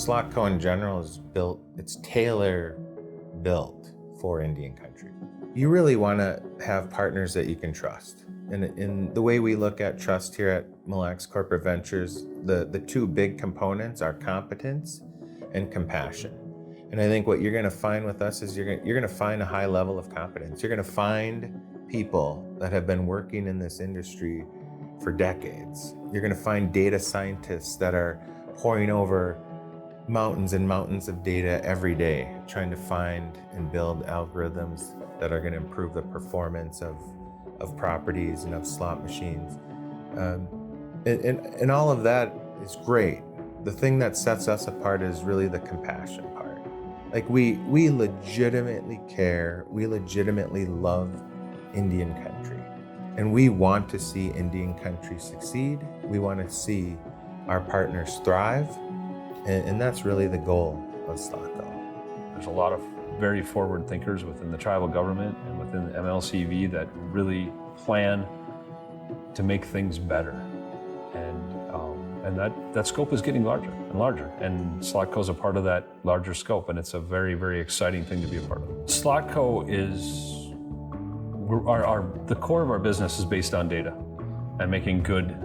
SLOTCO in general is built, it's tailor built for Indian country. You really want to have partners that you can trust. And in the way we look at trust here at Mille Lacs Corporate Ventures, the two big components are competence and compassion. And I think what you're going to find with us is you're going to find a high level of competence. You're going to find people that have been working in this industry for decades. You're going to find data scientists that are poring over mountains and mountains of data every day, trying to find and build algorithms that are going to improve the performance of properties and of slot machines. And all of that is great. The thing that sets us apart is really the compassion part. Like we legitimately care, we legitimately love Indian country. And we want to see Indian country succeed. We want to see our partners thrive. And that's really the goal of SLOTCO. There's a lot of very forward thinkers within the tribal government and within the MLCV that really plan to make things better. And that scope is getting larger and larger. And SLOTCO is a part of that larger scope, and it's a very, very exciting thing to be a part of. SLOTCO is, the core of our business is based on data and making good,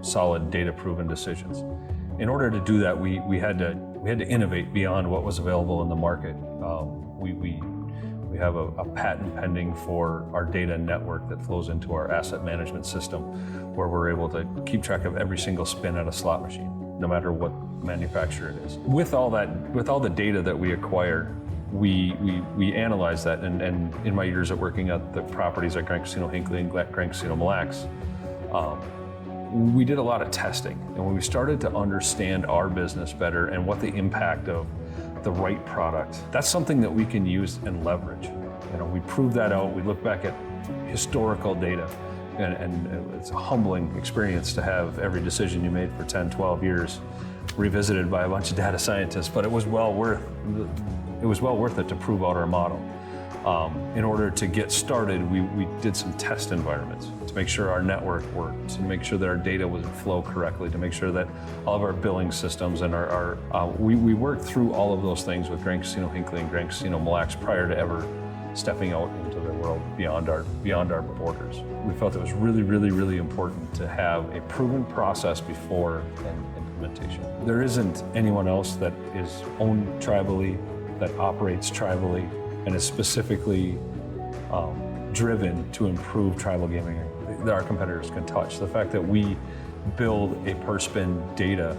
solid data-proven decisions. In order to do that, we had to innovate beyond what was available in the market. We have a patent pending for our data network that flows into our asset management system, where we're able to keep track of every single spin at a slot machine, no matter what manufacturer it is. With all the data that we acquire, we analyze that, and in my years of working at the properties at Grand Casino Hinckley and Grand Casino Mille Lacs, we did a lot of testing. And when we started to understand our business better and what the impact of the right product, that's something that we can use and leverage. We prove that out. We look back at historical data, and it's a humbling experience to have every decision you made for 10, 12 years revisited by a bunch of data scientists, but it was well worth it to prove out our model. In order to get started, we did some test environments to make sure our network worked, to make sure that our data would flow correctly, to make sure that all of our billing systems and we worked through all of those things with Grand Casino Hinckley and Grand Casino Mille Lacs prior to ever stepping out into the world beyond our borders. We felt it was really, really, really important to have a proven process before an implementation. There isn't anyone else that is owned tribally, that operates tribally, and is specifically driven to improve tribal gaming that our competitors can touch. The fact that we build a per spin data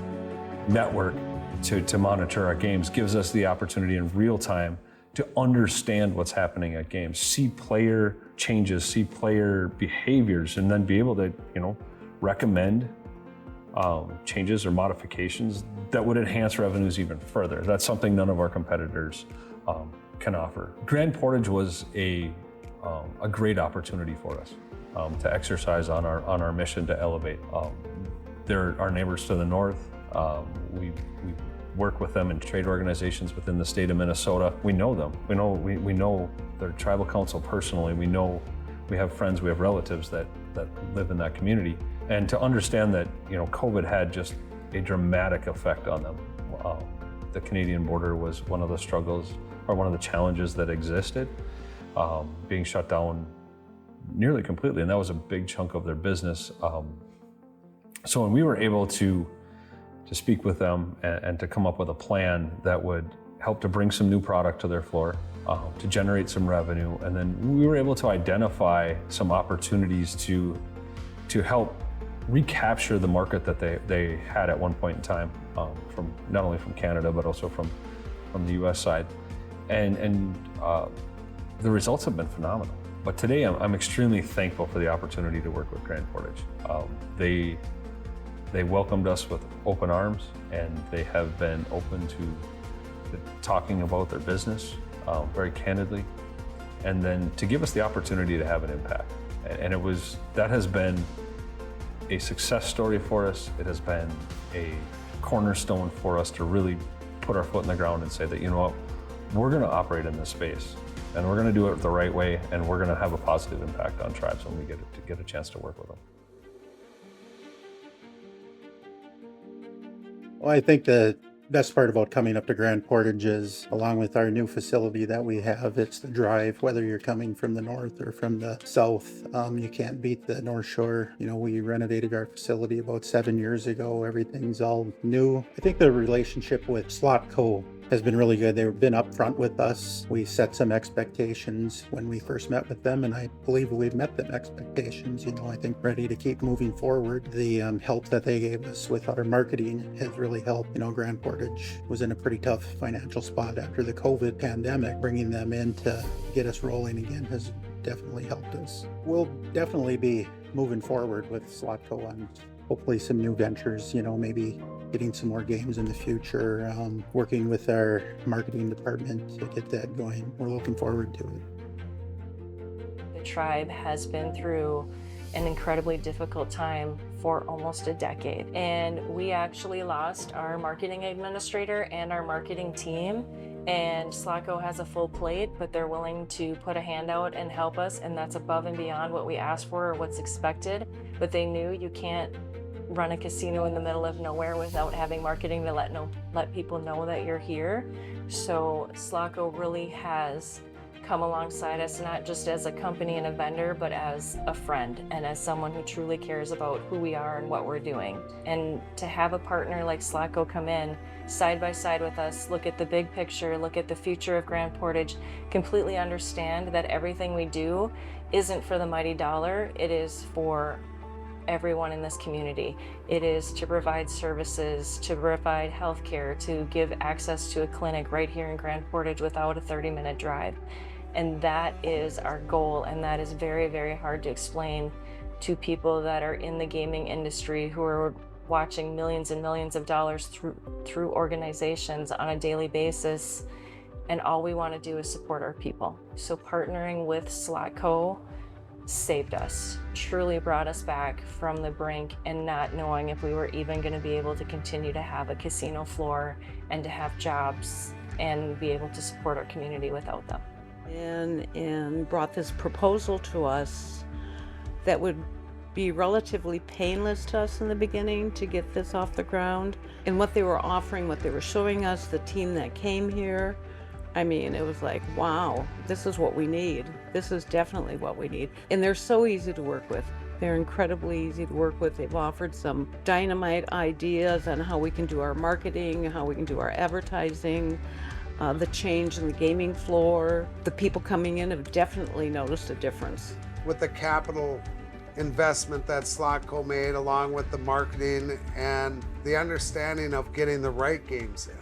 network to monitor our games gives us the opportunity in real time to understand what's happening at games, see player changes, see player behaviors, and then be able to recommend changes or modifications that would enhance revenues even further. That's something none of our competitors can offer. Grand Portage was a great opportunity for us to exercise on our mission to elevate. They're our neighbors to the north. We work with them in trade organizations within the state of Minnesota. We know them. We know their tribal council personally. We have friends, we have relatives that live in that community. And to understand that COVID had just a dramatic effect on them. The Canadian border was one of the struggles, or one of the challenges that existed, being shut down nearly completely, and that was a big chunk of their business. So when we were able to speak with them and to come up with a plan that would help to bring some new product to their floor, to generate some revenue. And then we were able to identify some opportunities to help recapture the market that they had at one point in time, from not only from Canada, but also from the US side. And the results have been phenomenal. But today I'm extremely thankful for the opportunity to work with Grand Portage. They welcomed us with open arms, and they have been open to talking about their business very candidly, and then to give us the opportunity to have an impact. And that has been a success story for us. It has been a cornerstone for us to really put our foot in the ground and say that, you know what, we're going to operate in this space, and we're going to do it the right way, and we're going to have a positive impact on tribes when we get a chance to work with them. Well, I think the best part about coming up to Grand Portage is, along with our new facility that we have, it's the drive, whether you're coming from the north or from the south. You can't beat the North Shore. You know, we renovated our facility about 7 years ago. Everything's all new. I think the relationship with SLOTCO has been really good. They've been upfront with us. We set some expectations when we first met with them, and I believe we've met them expectations. You know, I think ready to keep moving forward. The help that they gave us with our marketing has really helped. You know, Grand Portage was in a pretty tough financial spot after the COVID pandemic. Bringing them in to get us rolling again has definitely helped us. We'll definitely be moving forward with SLOTCO on hopefully some new ventures, you know, maybe getting some more games in the future, working with our marketing department to get that going. We're looking forward to it. The tribe has been through an incredibly difficult time for almost a decade. And we actually lost our marketing administrator and our marketing team. And SLOTCO has a full plate, but they're willing to put a hand out and help us. And that's above and beyond what we asked for or what's expected. But they knew you can't run a casino in the middle of nowhere without having marketing to let people know that you're here. So SLOTCO really has come alongside us, not just as a company and a vendor, but as a friend and as someone who truly cares about who we are and what we're doing. And to have a partner like SLOTCO come in side by side with us, look at the big picture, look at the future of Grand Portage, completely understand that everything we do isn't for the mighty dollar, it is for everyone in this community. It is to provide services, to provide healthcare, to give access to a clinic right here in Grand Portage without a 30-minute drive. And that is our goal, and that is very, very hard to explain to people that are in the gaming industry who are watching millions and millions of dollars through organizations on a daily basis, and all we want to do is support our people. So partnering with SLOTCO saved us, truly brought us back from the brink and not knowing if we were even going to be able to continue to have a casino floor and to have jobs and be able to support our community without them. And brought this proposal to us that would be relatively painless to us in the beginning to get this off the ground. And what they were offering, what they were showing us, the team that came here, I mean, it was like, wow, this is what we need. This is definitely what we need. And they're so easy to work with. They're incredibly easy to work with. They've offered some dynamite ideas on how we can do our marketing, how we can do our advertising, the change in the gaming floor. The people coming in have definitely noticed a difference. With the capital investment that SLOTCO made, along with the marketing and the understanding of getting the right games in.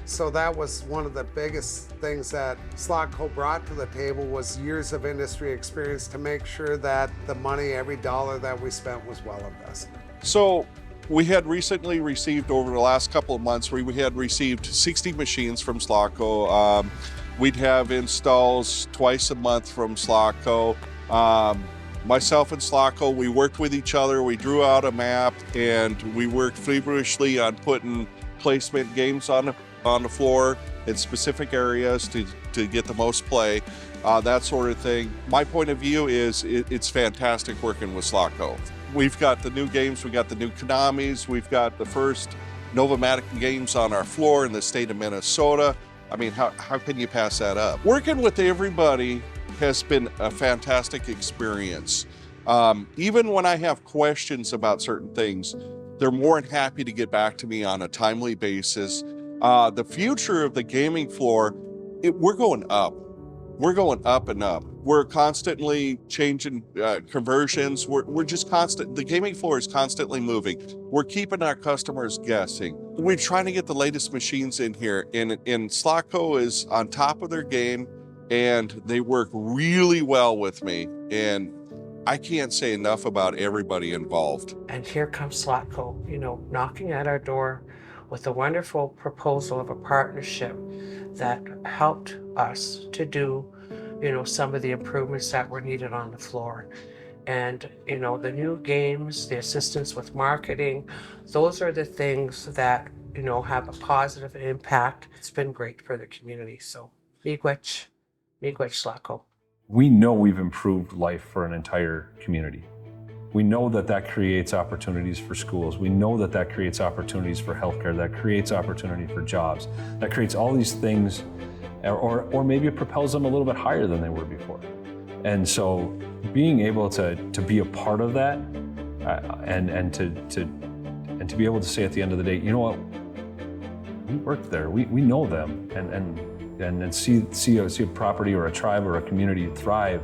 So that was one of the biggest things that SLOTCO brought to the table, was years of industry experience to make sure that the money, every dollar that we spent, was well invested. So we had recently received, over the last couple of months, we had received 60 machines from SLOTCO. We'd have installs twice a month from SLOTCO. Myself and SLOTCO, we worked with each other. We drew out a map, and we worked feverishly on putting placement games on the floor in specific areas to get the most play, that sort of thing. My point of view is it's fantastic working with SLOTCO. We've got the new games, we got the new Konamis, we've got the first Novomatic games on our floor in the state of Minnesota. I mean, how can you pass that up? Working with everybody has been a fantastic experience. Even when I have questions about certain things, they're more than happy to get back to me on a timely basis. The future of the gaming floor, we're going up. We're going up and up. We're constantly changing conversions. We're just constant. The gaming floor is constantly moving. We're keeping our customers guessing. We're trying to get the latest machines in here, and SLOTCO is on top of their game, and they work really well with me. And I can't say enough about everybody involved. And here comes SLOTCO, knocking at our door with a wonderful proposal of a partnership that helped us to do, some of the improvements that were needed on the floor. And, the new games, the assistance with marketing, those are the things that, have a positive impact. It's been great for the community. So, miigwech SLOTCO. We know we've improved life for an entire community. We know that creates opportunities for schools. We know that creates opportunities for healthcare, that creates opportunity for jobs, that creates all these things, or maybe it propels them a little bit higher than they were before. And so being able to be a part of that and to be able to say at the end of the day, you know what, we worked there, we know them, and see a property or a tribe or a community thrive,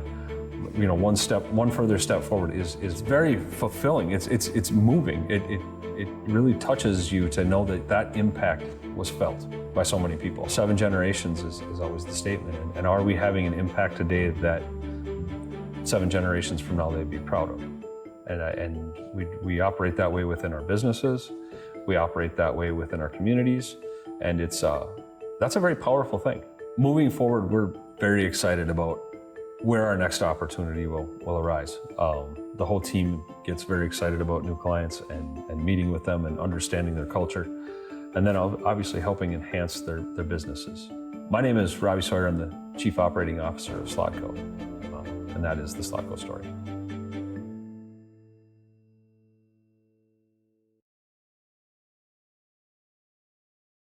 one further step forward is very fulfilling. It's moving. It really touches you to know that impact was felt by so many people. 7 generations is always the statement. And are we having an impact today that 7 generations from now they'd be proud of? And we operate that way within our businesses. We operate that way within our communities. And that's a very powerful thing. Moving forward, we're very excited about where our next opportunity will arise. The whole team gets very excited about new clients and meeting with them and understanding their culture, and then obviously helping enhance their businesses. My name is Robbie Sawyer. I'm the Chief Operating Officer of SLOTCO, and that is the SLOTCO story.